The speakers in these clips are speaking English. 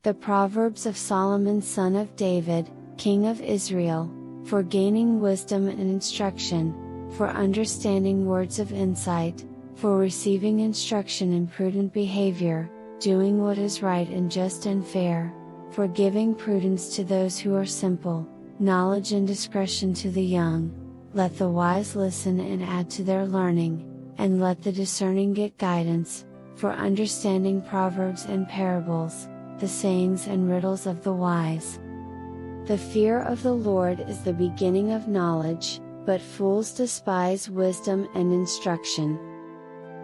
The Proverbs of Solomon son of David, king of Israel, for gaining wisdom and instruction, for understanding words of insight, for receiving instruction in prudent behavior, doing what is right and just and fair, for giving prudence to those who are simple, knowledge and discretion to the young. Let the wise listen and add to their learning, and let the discerning get guidance, for understanding proverbs and parables, the sayings and riddles of the wise. The fear of the Lord is the beginning of knowledge, but fools despise wisdom and instruction.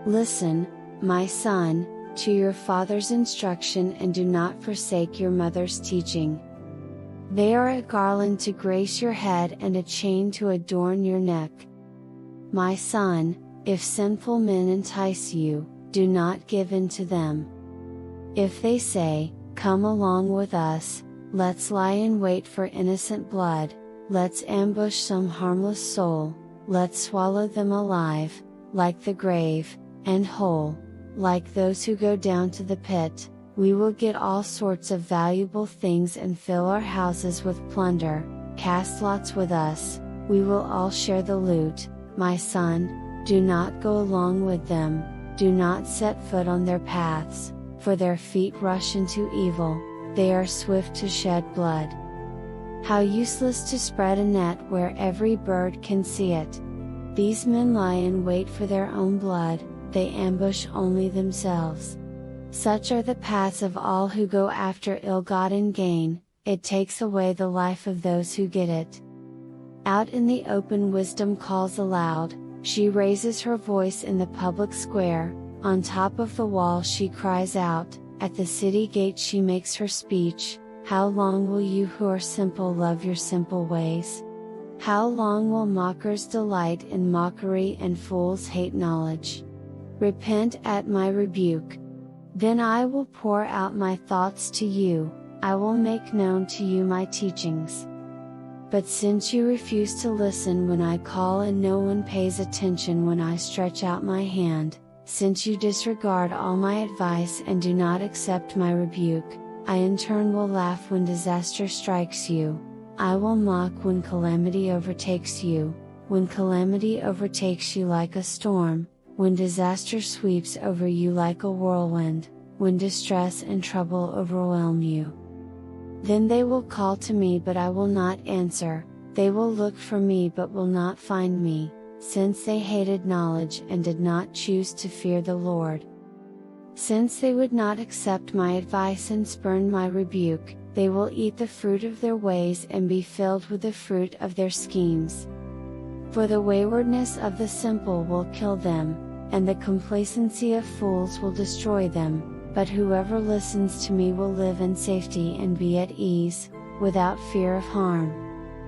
Listen, my son, to your father's instruction and do not forsake your mother's teaching. They are a garland to grace your head and a chain to adorn your neck. My son, if sinful men entice you, do not give in to them. If they say, "Come along with us, let's lie in wait for innocent blood, let's ambush some harmless soul, let's swallow them alive, like the grave, and whole, like those who go down to the pit, we will get all sorts of valuable things and fill our houses with plunder, cast lots with us, we will all share the loot." My son, do not go along with them, do not set foot on their paths, for their feet rush into evil, they are swift to shed blood. How useless to spread a net where every bird can see it. These men lie in wait for their own blood, they ambush only themselves. Such are the paths of all who go after ill-gotten gain, it takes away the life of those who get it. Out in the open wisdom calls aloud, she raises her voice in the public square, on top of the wall she cries out, at the city gate she makes her speech. How long will you who are simple love your simple ways? How long will mockers delight in mockery and fools hate knowledge? Repent at my rebuke. Then I will pour out my thoughts to you, I will make known to you my teachings. But since you refuse to listen when I call and no one pays attention when I stretch out my hand, since you disregard all my advice and do not accept my rebuke, I in turn will laugh when disaster strikes you, I will mock when calamity overtakes you, when calamity overtakes you like a storm, when disaster sweeps over you like a whirlwind, when distress and trouble overwhelm you. Then they will call to me but I will not answer, they will look for me but will not find me, since they hated knowledge and did not choose to fear the Lord. Since they would not accept my advice and spurn my rebuke, they will eat the fruit of their ways and be filled with the fruit of their schemes. For the waywardness of the simple will kill them, and the complacency of fools will destroy them, but whoever listens to me will live in safety and be at ease, without fear of harm.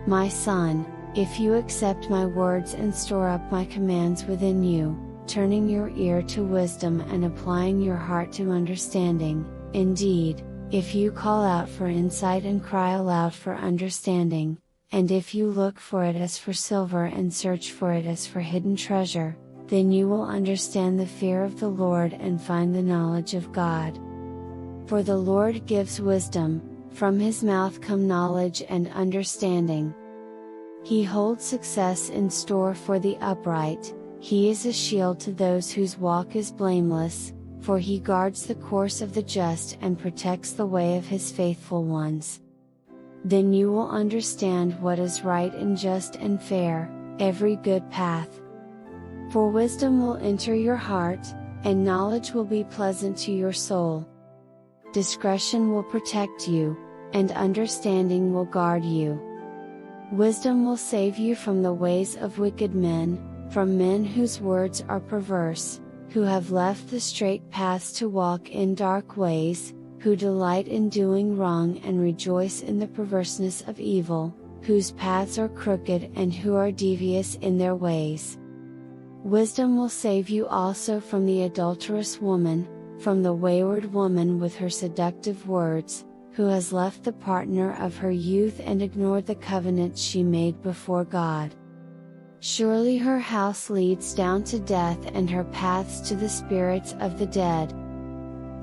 My son, if you accept my words and store up my commands within you, turning your ear to wisdom and applying your heart to understanding, indeed, if you call out for insight and cry aloud for understanding, and if you look for it as for silver and search for it as for hidden treasure, then you will understand the fear of the Lord and find the knowledge of God. For the Lord gives wisdom, from his mouth come knowledge and understanding. He holds success in store for the upright, he is a shield to those whose walk is blameless, for he guards the course of the just and protects the way of his faithful ones. Then you will understand what is right and just and fair, every good path. For wisdom will enter your heart, and knowledge will be pleasant to your soul. Discretion will protect you, and understanding will guard you. Wisdom will save you from the ways of wicked men, from men whose words are perverse, who have left the straight paths to walk in dark ways, who delight in doing wrong and rejoice in the perverseness of evil, whose paths are crooked and who are devious in their ways. Wisdom will save you also from the adulterous woman, from the wayward woman with her seductive words, who has left the partner of her youth and ignored the covenant she made before God. Surely her house leads down to death and her paths to the spirits of the dead.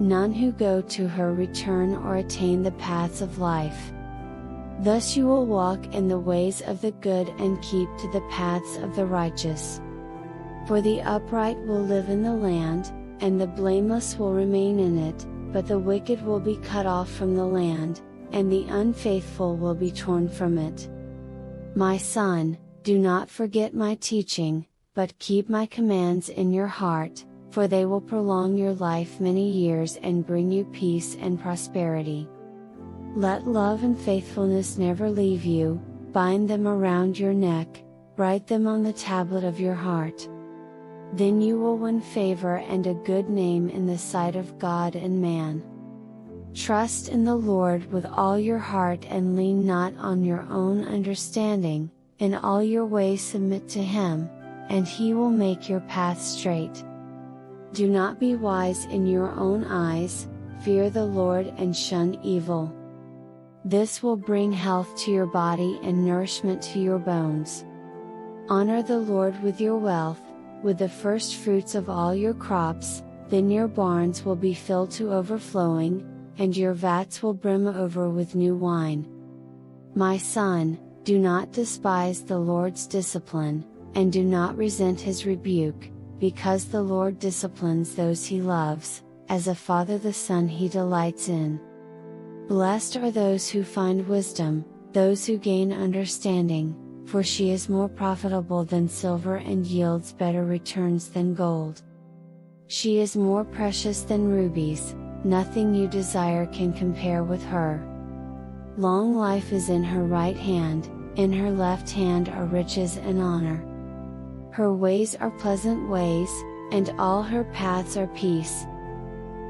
none who go to her return or attain the paths of life. Thus you will walk in the ways of the good and keep to the paths of the righteous. For the upright will live in the land, and the blameless will remain in it, but the wicked will be cut off from the land, and the unfaithful will be torn from it. My son, do not forget my teaching, but keep my commands in your heart, for they will prolong your life many years and bring you peace and prosperity. Let love and faithfulness never leave you, bind them around your neck, write them on the tablet of your heart. Then you will win favor and a good name in the sight of God and man. Trust in the Lord with all your heart and lean not on your own understanding, in all your ways submit to Him, and He will make your path straight. Do not be wise in your own eyes, fear the Lord and shun evil. This will bring health to your body and nourishment to your bones. Honor the Lord with your wealth, with the first fruits of all your crops, then your barns will be filled to overflowing, and your vats will brim over with new wine. My son, do not despise the Lord's discipline, and do not resent His rebuke, because the Lord disciplines those He loves, as a father the son He delights in. Blessed are those who find wisdom, those who gain understanding, for she is more profitable than silver and yields better returns than gold. She is more precious than rubies, nothing you desire can compare with her. Long life is in her right hand, in her left hand are riches and honor. Her ways are pleasant ways, and all her paths are peace.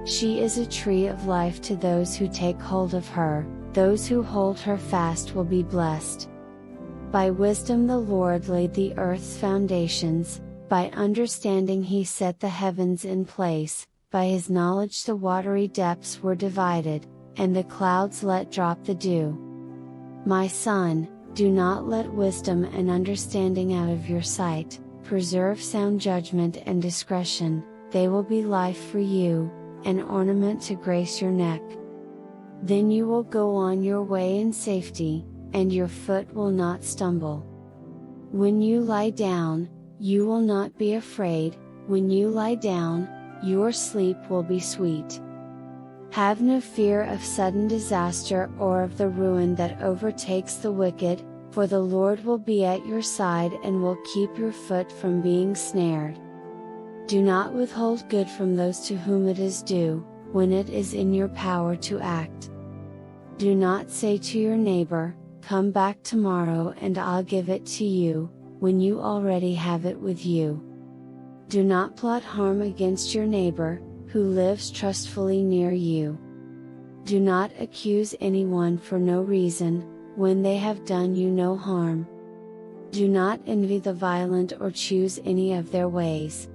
She is a tree of life to those who take hold of her, those who hold her fast will be blessed. By wisdom the Lord laid the earth's foundations, by understanding He set the heavens in place, by His knowledge the watery depths were divided, and the clouds let drop the dew. My son, do not let wisdom and understanding out of your sight, preserve sound judgment and discretion, they will be life for you, an ornament to grace your neck. Then you will go on your way in safety, and your foot will not stumble. When you lie down, you will not be afraid, when you lie down, your sleep will be sweet. Have no fear of sudden disaster or of the ruin that overtakes the wicked, for the Lord will be at your side and will keep your foot from being snared. Do not withhold good from those to whom it is due, when it is in your power to act. Do not say to your neighbor, "Come back tomorrow and I'll give it to you," when you already have it with you. Do not plot harm against your neighbor, who lives trustfully near you. Do not accuse anyone for no reason, when they have done you no harm. Do not envy the violent or choose any of their ways.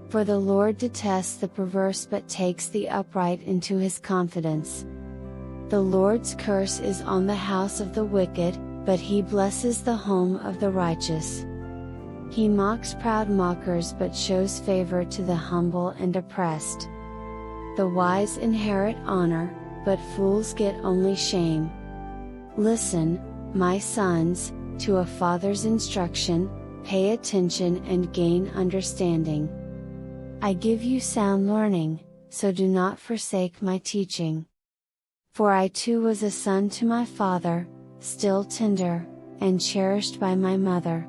For the Lord detests the perverse but takes the upright into His confidence. The Lord's curse is on the house of the wicked, but He blesses the home of the righteous. He mocks proud mockers but shows favor to the humble and oppressed. The wise inherit honor, but fools get only shame. Listen, my sons, to a father's instruction, pay attention and gain understanding. I give you sound learning, so do not forsake my teaching. For I too was a son to my father, still tender, and cherished by my mother.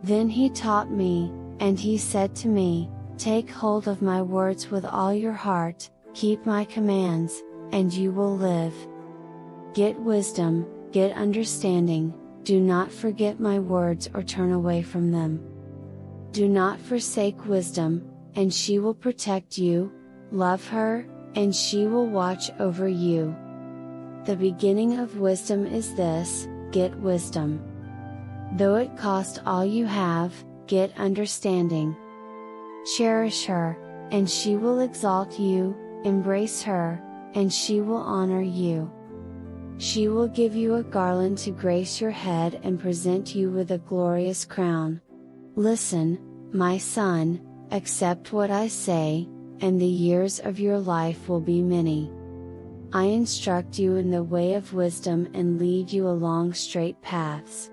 Then he taught me, and he said to me, "Take hold of my words with all your heart, keep my commands, and you will live. Get wisdom, get understanding, do not forget my words or turn away from them. Do not forsake wisdom, and she will protect you, love her, and she will watch over you. The beginning of wisdom is this, get wisdom. Though it cost all you have, get understanding. Cherish her, and she will exalt you, embrace her, and she will honor you. She will give you a garland to grace your head and present you with a glorious crown. Listen, my son, accept what I say, and the years of your life will be many. I instruct you in the way of wisdom and lead you along straight paths.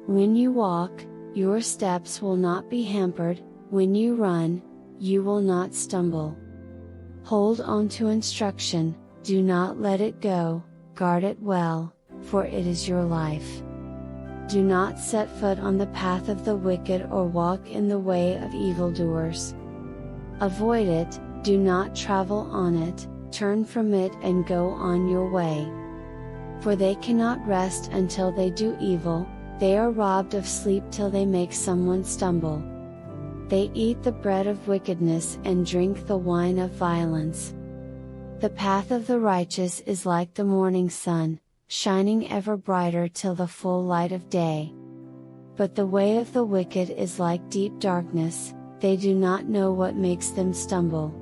When you walk, your steps will not be hampered, when you run, you will not stumble. Hold on to instruction, do not let it go, guard it well, for it is your life. Do not set foot on the path of the wicked or walk in the way of evildoers. Avoid it, do not travel on it, turn from it and go on your way. For they cannot rest until they do evil, they are robbed of sleep till they make someone stumble. They eat the bread of wickedness and drink the wine of violence. The path of the righteous is like the morning sun, shining ever brighter till the full light of day. But the way of the wicked is like deep darkness, they do not know what makes them stumble.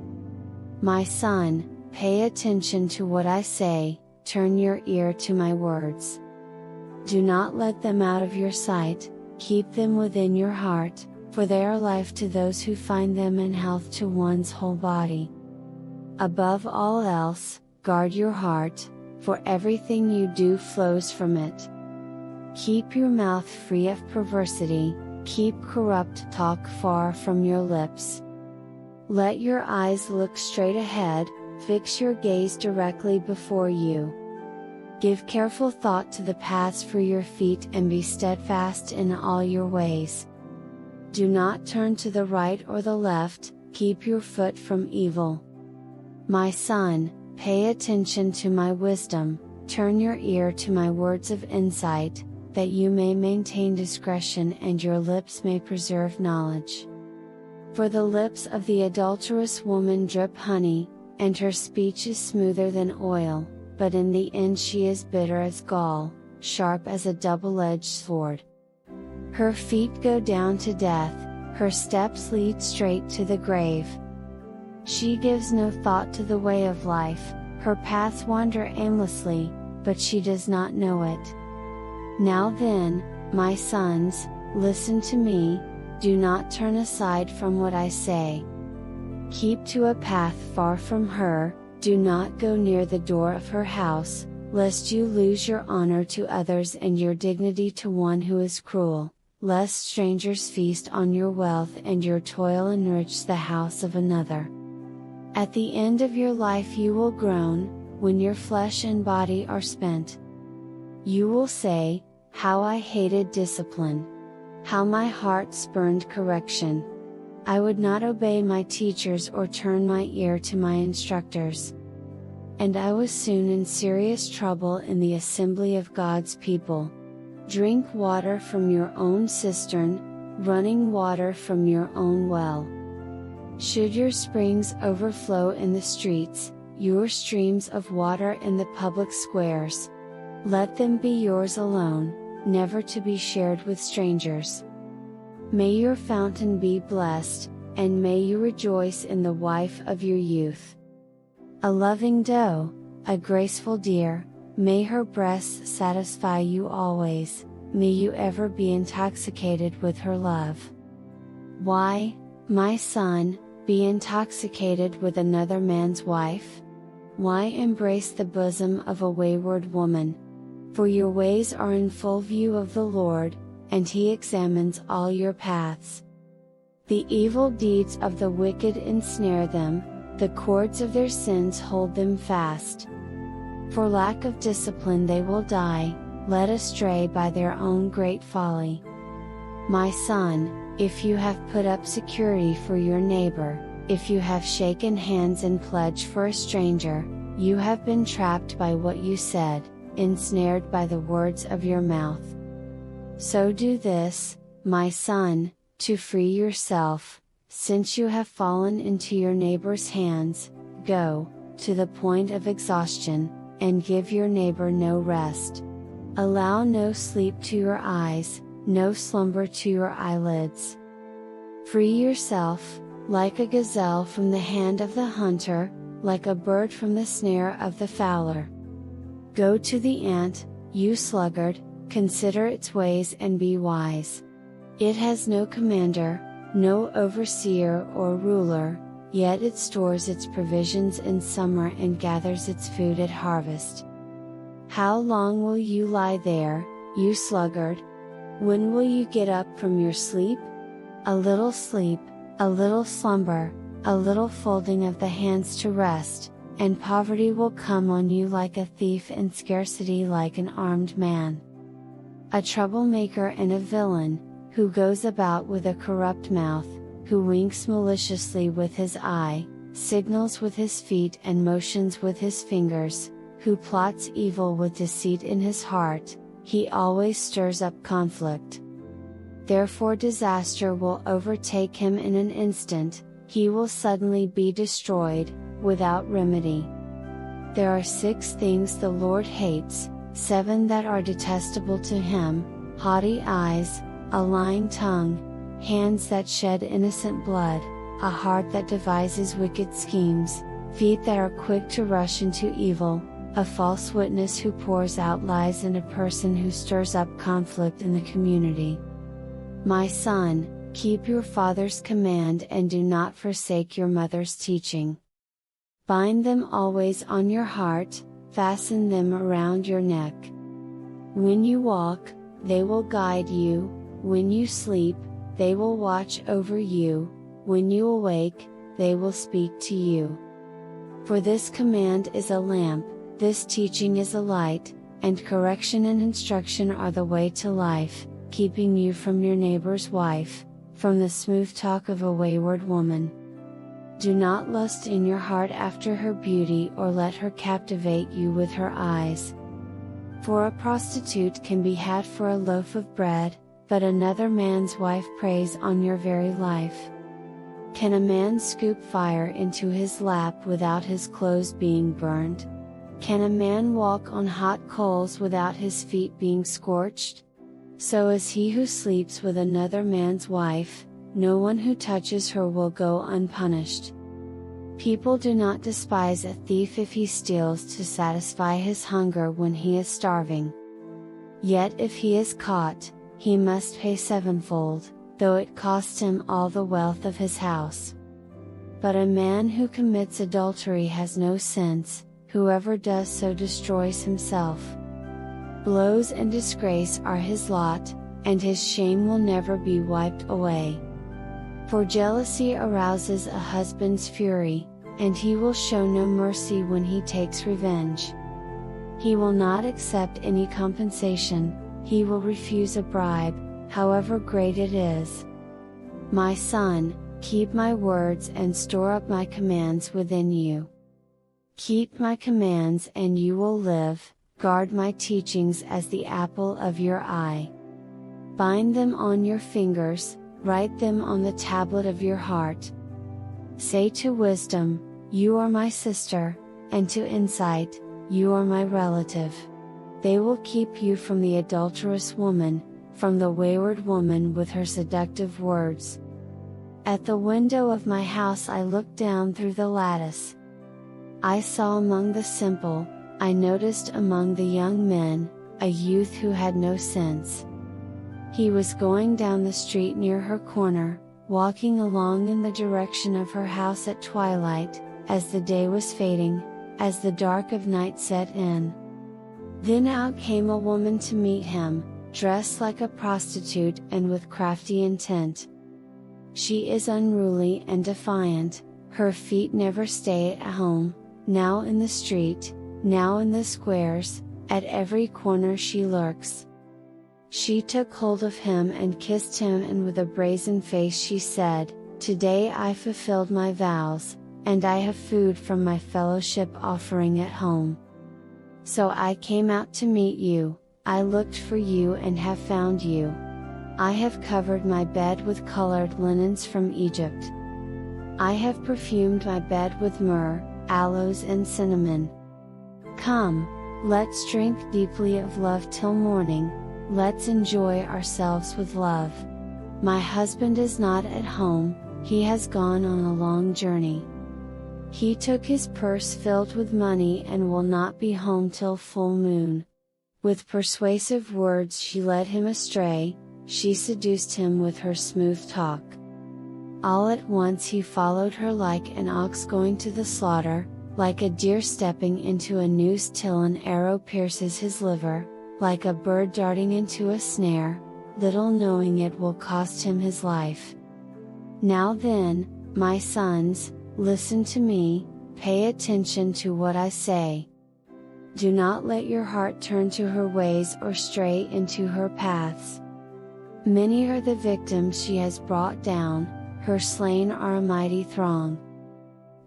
My son, pay attention to what I say, turn your ear to my words. Do not let them out of your sight, keep them within your heart, for they are life to those who find them and health to one's whole body. Above all else, guard your heart, for everything you do flows from it. Keep your mouth free of perversity, keep corrupt talk far from your lips. Let your eyes look straight ahead, fix your gaze directly before you. Give careful thought to the paths for your feet and be steadfast in all your ways. Do not turn to the right or the left, keep your foot from evil. My son, pay attention to my wisdom, turn your ear to my words of insight, that you may maintain discretion and your lips may preserve knowledge. For the lips of the adulterous woman drip honey, and her speech is smoother than oil, but in the end she is bitter as gall, sharp as a double-edged sword. Her feet go down to death, her steps lead straight to the grave. She gives no thought to the way of life, her paths wander aimlessly, but she does not know it. Now then, my sons, listen to me, do not turn aside from what I say. Keep to a path far from her, do not go near the door of her house, lest you lose your honor to others and your dignity to one who is cruel, lest strangers feast on your wealth and your toil enrich the house of another. At the end of your life you will groan, when your flesh and body are spent. You will say, how I hated discipline! How my heart spurned correction! I would not obey my teachers or turn my ear to my instructors. And I was soon in serious trouble in the assembly of God's people. Drink water from your own cistern, running water from your own well. Should your springs overflow in the streets, your streams of water in the public squares, let them be yours alone, never to be shared with strangers. May your fountain be blessed, and may you rejoice in the wife of your youth. A loving doe, a graceful deer, may her breasts satisfy you always, may you ever be intoxicated with her love. Why, my son, be intoxicated with another man's wife? Why embrace the bosom of a wayward woman? For your ways are in full view of the Lord, and He examines all your paths. The evil deeds of the wicked ensnare them, the cords of their sins hold them fast. For lack of discipline they will die, led astray by their own great folly. My son, if you have put up security for your neighbor, if you have shaken hands in pledge for a stranger, you have been trapped by what you said, ensnared by the words of your mouth. So do this, my son, to free yourself, since you have fallen into your neighbor's hands, go, to the point of exhaustion, and give your neighbor no rest. Allow no sleep to your eyes, no slumber to your eyelids. Free yourself, like a gazelle from the hand of the hunter, like a bird from the snare of the fowler. Go to the ant, you sluggard, consider its ways and be wise. It has no commander, no overseer or ruler, yet it stores its provisions in summer and gathers its food at harvest. How long will you lie there, you sluggard? When will you get up from your sleep? A little sleep, a little slumber, a little folding of the hands to rest, and poverty will come on you like a thief and scarcity like an armed man. A troublemaker and a villain, who goes about with a corrupt mouth, who winks maliciously with his eye, signals with his feet and motions with his fingers, who plots evil with deceit in his heart, he always stirs up conflict. Therefore disaster will overtake him in an instant, he will suddenly be destroyed, without remedy. There are 6 things the Lord hates, 7 that are detestable to him: haughty eyes, a lying tongue, hands that shed innocent blood, a heart that devises wicked schemes, feet that are quick to rush into evil, a false witness who pours out lies, and a person who stirs up conflict in the community. My son, keep your father's command and do not forsake your mother's teaching. Bind them always on your heart, fasten them around your neck. When you walk, they will guide you, when you sleep, they will watch over you, when you awake, they will speak to you. For this command is a lamp, this teaching is a light, and correction and instruction are the way to life, keeping you from your neighbor's wife, from the smooth talk of a wayward woman. Do not lust in your heart after her beauty or let her captivate you with her eyes. For a prostitute can be had for a loaf of bread, but another man's wife preys on your very life. Can a man scoop fire into his lap without his clothes being burned? Can a man walk on hot coals without his feet being scorched? So is he who sleeps with another man's wife, no one who touches her will go unpunished. People do not despise a thief if he steals to satisfy his hunger when he is starving. Yet if he is caught, he must pay 7-fold, though it cost him all the wealth of his house. But a man who commits adultery has no sense, whoever does so destroys himself. Blows and disgrace are his lot, and his shame will never be wiped away. For jealousy arouses a husband's fury, and he will show no mercy when he takes revenge. He will not accept any compensation, he will refuse a bribe, however great it is. My son, keep my words and store up my commands within you. Keep my commands and you will live, guard my teachings as the apple of your eye. Bind them on your fingers, write them on the tablet of your heart. Say to wisdom, you are my sister, and to insight, you are my relative. They will keep you from the adulterous woman, from the wayward woman with her seductive words. At the window of my house I looked down through the lattice. I saw among the simple, I noticed among the young men, a youth who had no sense. He was going down the street near her corner, walking along in the direction of her house at twilight, as the day was fading, as the dark of night set in. Then out came a woman to meet him, dressed like a prostitute and with crafty intent. She is unruly and defiant, her feet never stay at home, now in the street, now in the squares, at every corner she lurks. She took hold of him and kissed him, and with a brazen face she said, "Today I fulfilled my vows, and I have food from my fellowship offering at home. So I came out to meet you, I looked for you and have found you. I have covered my bed with colored linens from Egypt. I have perfumed my bed with myrrh, aloes and cinnamon. Come, let's drink deeply of love till morning, let's enjoy ourselves with love. My husband is not at home, he has gone on a long journey. He took his purse filled with money and will not be home till full moon." With persuasive words she led him astray, she seduced him with her smooth talk. All at once he followed her like an ox going to the slaughter, like a deer stepping into a noose till an arrow pierces his liver, like a bird darting into a snare, little knowing it will cost him his life. Now then, my sons, listen to me, pay attention to what I say. Do not let your heart turn to her ways or stray into her paths. Many are the victims she has brought down, her slain are a mighty throng.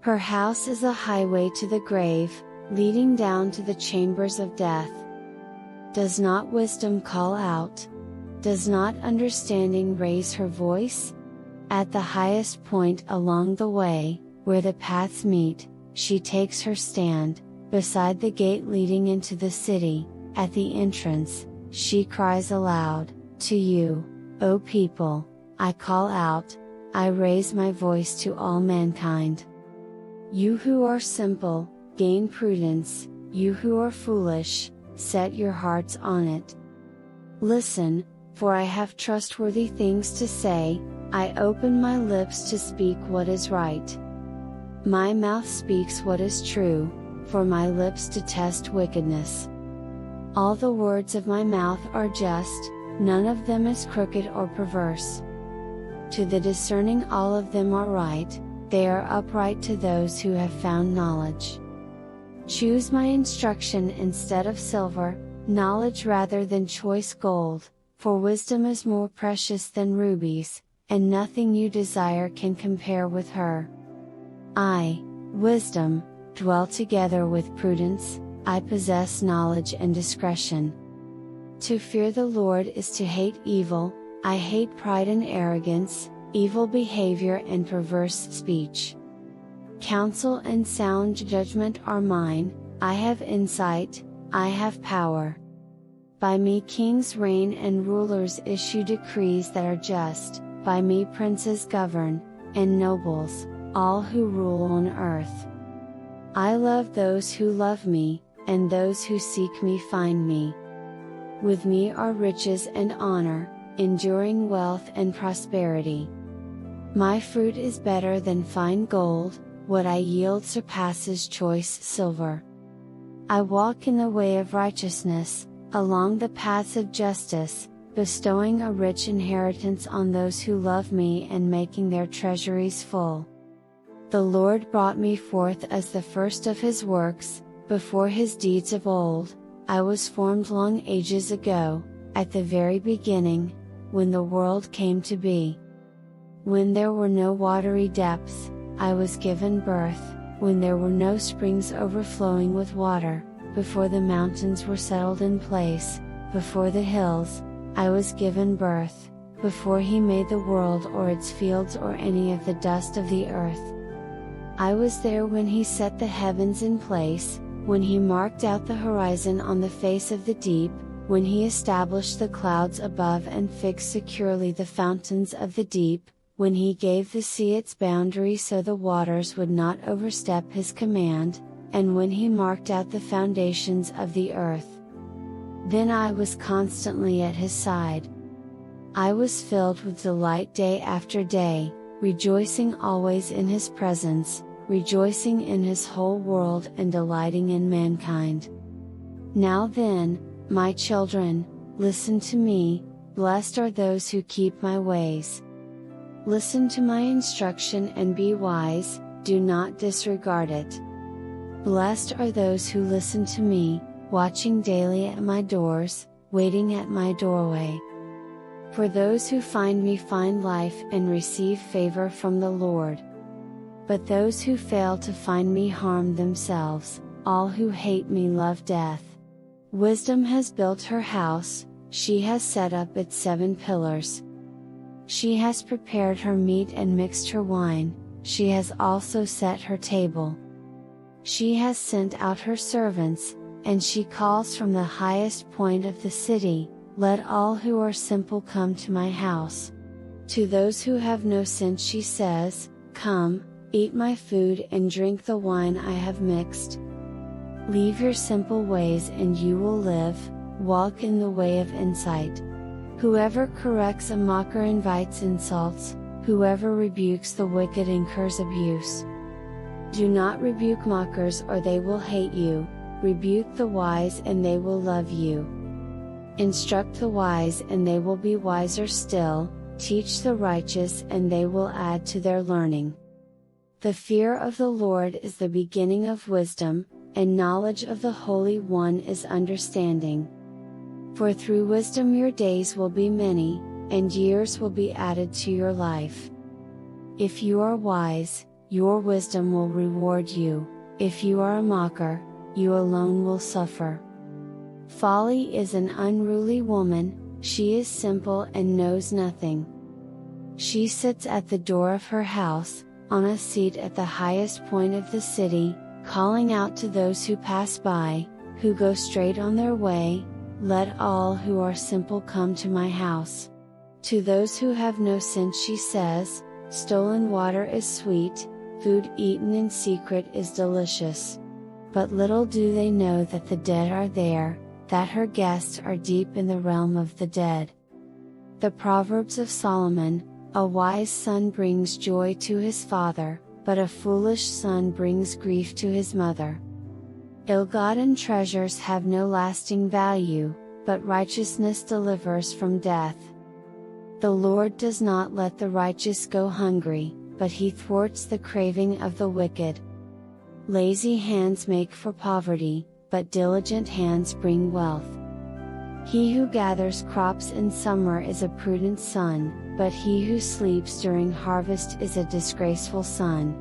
Her house is a highway to the grave, leading down to the chambers of death. Does not wisdom call out? Does not understanding raise her voice? At the highest point along the way, where the paths meet, she takes her stand, beside the gate leading into the city, at the entrance, she cries aloud, to you, O people, I call out, I raise my voice to all mankind. You who are simple, gain prudence, you who are foolish, set your hearts on it. Listen, for I have trustworthy things to say, I open my lips to speak what is right. My mouth speaks what is true, for my lips detest wickedness. All the words of my mouth are just, none of them is crooked or perverse. To the discerning all of them are right, they are upright to those who have found knowledge. Choose my instruction instead of silver, knowledge rather than choice gold, for wisdom is more precious than rubies, and nothing you desire can compare with her. I, wisdom, dwell together with prudence, I possess knowledge and discretion. To fear the Lord is to hate evil, I hate pride and arrogance, evil behavior and perverse speech. Counsel and sound judgment are mine, I have insight, I have power. By me kings reign and rulers issue decrees that are just, by me princes govern, and nobles, all who rule on earth. I love those who love me, and those who seek me find me. With me are riches and honor, enduring wealth and prosperity. My fruit is better than fine gold, what I yield surpasses choice silver. I walk in the way of righteousness, along the paths of justice, bestowing a rich inheritance on those who love me and making their treasuries full. The Lord brought me forth as the first of His works, before His deeds of old, I was formed long ages ago, at the very beginning, when the world came to be. When there were no watery depths, I was given birth, when there were no springs overflowing with water, before the mountains were settled in place, before the hills, I was given birth, before He made the world or its fields or any of the dust of the earth. I was there when He set the heavens in place, when He marked out the horizon on the face of the deep, when He established the clouds above and fixed securely the fountains of the deep, when He gave the sea its boundary so the waters would not overstep His command, and when He marked out the foundations of the earth. Then I was constantly at His side. I was filled with delight day after day, rejoicing always in His presence, rejoicing in His whole world and delighting in mankind. Now then, my children, listen to me, blessed are those who keep my ways. Listen to my instruction and be wise, do not disregard it. Blessed are those who listen to me, watching daily at my doors, waiting at my doorway. For those who find me find life and receive favor from the Lord. But those who fail to find me harm themselves, all who hate me love death. Wisdom has built her house, she has set up its 7 pillars. She has prepared her meat and mixed her wine, she has also set her table. She has sent out her servants, and she calls from the highest point of the city, let all who are simple come to my house. To those who have no sense she says, come, eat my food and drink the wine I have mixed. Leave your simple ways and you will live, walk in the way of insight. Whoever corrects a mocker invites insults, Whoever rebukes the wicked incurs abuse. Do not rebuke mockers or they will hate you, rebuke the wise and they will love you. Instruct the wise and they will be wiser still, teach the righteous and they will add to their learning. The fear of the Lord is the beginning of wisdom, and knowledge of the Holy One is understanding. For through wisdom your days will be many, and years will be added to your life. If you are wise, your wisdom will reward you, if you are a mocker, you alone will suffer. Folly is an unruly woman, she is simple and knows nothing. She sits at the door of her house, on a seat at the highest point of the city, calling out to those who pass by, who go straight on their way, "Let all who are simple come to my house." To those who have no sense she says, "Stolen water is sweet, food eaten in secret is delicious." But little do they know that the dead are there, that her guests are deep in the realm of the dead. The Proverbs of Solomon: a wise son brings joy to his father, but a foolish son brings grief to his mother. Ill-gotten treasures have no lasting value, but righteousness delivers from death. The Lord does not let the righteous go hungry, but he thwarts the craving of the wicked. Lazy hands make for poverty, but diligent hands bring wealth. He who gathers crops in summer is a prudent son, but he who sleeps during harvest is a disgraceful son.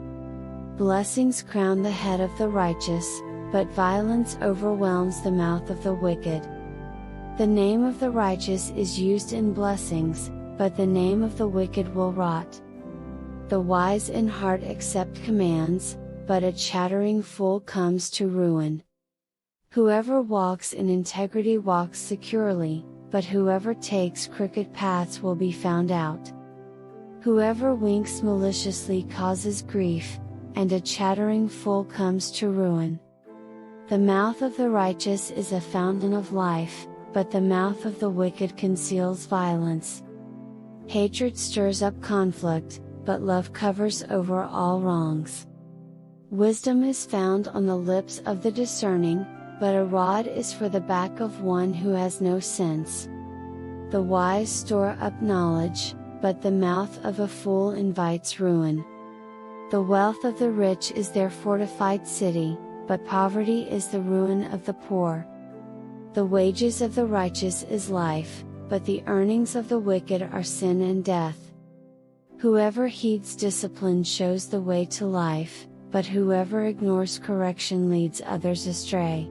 Blessings crown the head of the righteous, but violence overwhelms the mouth of the wicked. The name of the righteous is used in blessings, but the name of the wicked will rot. The wise in heart accept commands, but a chattering fool comes to ruin. Whoever walks in integrity walks securely, but whoever takes crooked paths will be found out. Whoever winks maliciously causes grief, and a chattering fool comes to ruin. The mouth of the righteous is a fountain of life, but the mouth of the wicked conceals violence. Hatred stirs up conflict, but love covers over all wrongs. Wisdom is found on the lips of the discerning, but a rod is for the back of one who has no sense. The wise store up knowledge, but the mouth of a fool invites ruin. The wealth of the rich is their fortified city, but poverty is the ruin of the poor. The wages of the righteous is life, but the earnings of the wicked are sin and death. Whoever heeds discipline shows the way to life, but whoever ignores correction leads others astray.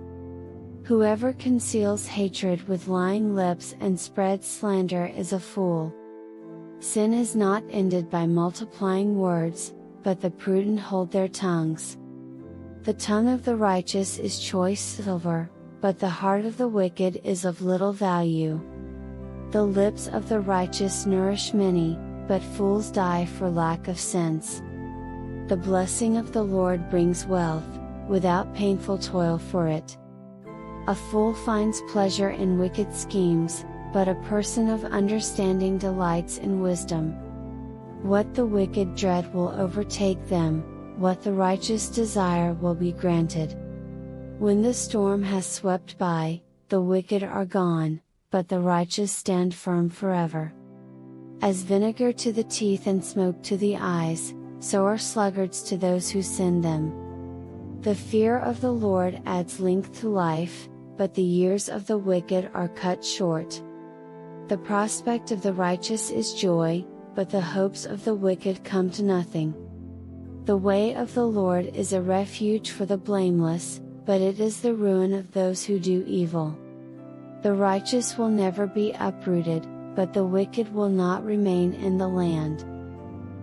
Whoever conceals hatred with lying lips and spreads slander is a fool. Sin is not ended by multiplying words, but the prudent hold their tongues. The tongue of the righteous is choice silver, but the heart of the wicked is of little value. The lips of the righteous nourish many, but fools die for lack of sense. The blessing of the Lord brings wealth, without painful toil for it. A fool finds pleasure in wicked schemes, but a person of understanding delights in wisdom. What the wicked dread will overtake them, what the righteous desire will be granted. When the storm has swept by, the wicked are gone, but the righteous stand firm forever. As vinegar to the teeth and smoke to the eyes, so are sluggards to those who send them. The fear of the Lord adds length to life, but the years of the wicked are cut short. The prospect of the righteous is joy, but the hopes of the wicked come to nothing. The way of the Lord is a refuge for the blameless, but it is the ruin of those who do evil. The righteous will never be uprooted, but the wicked will not remain in the land.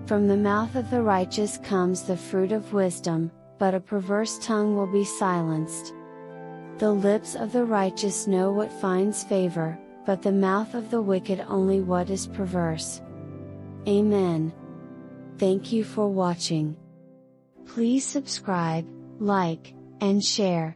From the mouth of the righteous comes the fruit of wisdom, but a perverse tongue will be silenced. The lips of the righteous know what finds favor, but the mouth of the wicked only what is perverse. Amen. Thank you for watching. Please subscribe, like, and share.